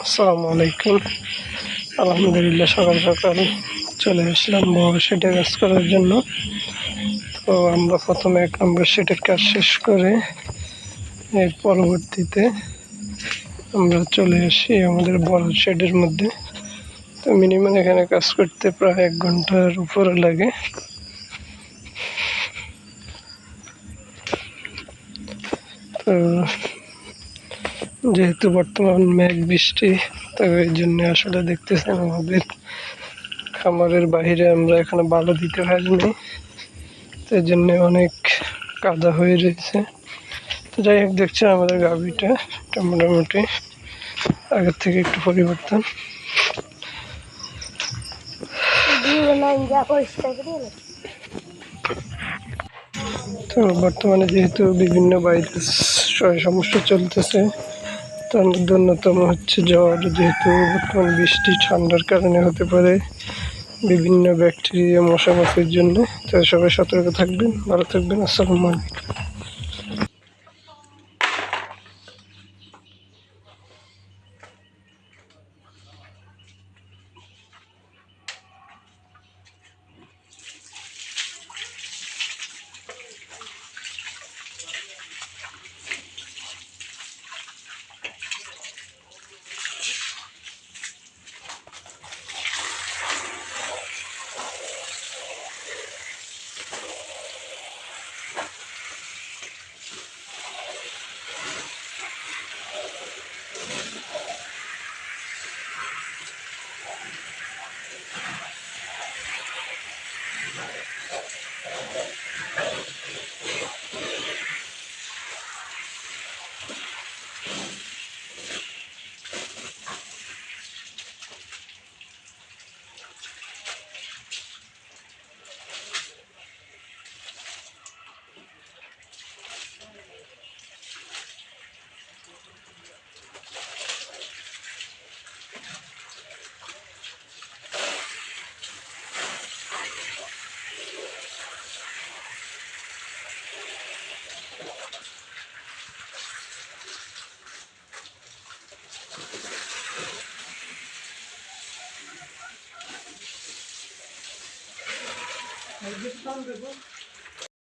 আসসালামু আলাইকুম। আলহামদুলিল্লাহ, সকাল সকাল চলে আসলাম বড় শেডে কাজ করার জন্য। তো আমরা প্রথমে 1 নম্বর শেডের কাজ শেষ করে এর পরবর্তীতে আমরা চলে আসি আমাদের বড় শেডের মধ্যে। তো মিনিমাম এখানে কাজ করতে প্রায় 1 ঘন্টার উপরে লাগে। তো যেহেতু বর্তমান মেঘ বৃষ্টি, তো এই জন্য আসলে দেখতেছেন আমাদের খামারের বাইরে আমরা এখানে বালু দিতে পারিনি, তো এই জন্য অনেক কাদা হয়ে রয়েছে। তো যাই হোক, দেখছেন আমাদের গাভীটা মোটামুটি আগের থেকে একটু পরিবর্তন। তো বর্তমানে যেহেতু বিভিন্ন ভাইরাস সমস্যা চলতেছে, তার মধ্যে অন্যতম হচ্ছে জ্বর। যেহেতু বর্তমানে বৃষ্টি ঠান্ডার কারণে হতে পারে বিভিন্ন ব্যাকটেরিয়া মশা মাছির জন্য। তো সবাই সতর্ক থাকবেন, ভালো থাকবেন। আসসালামু আলাইকুম।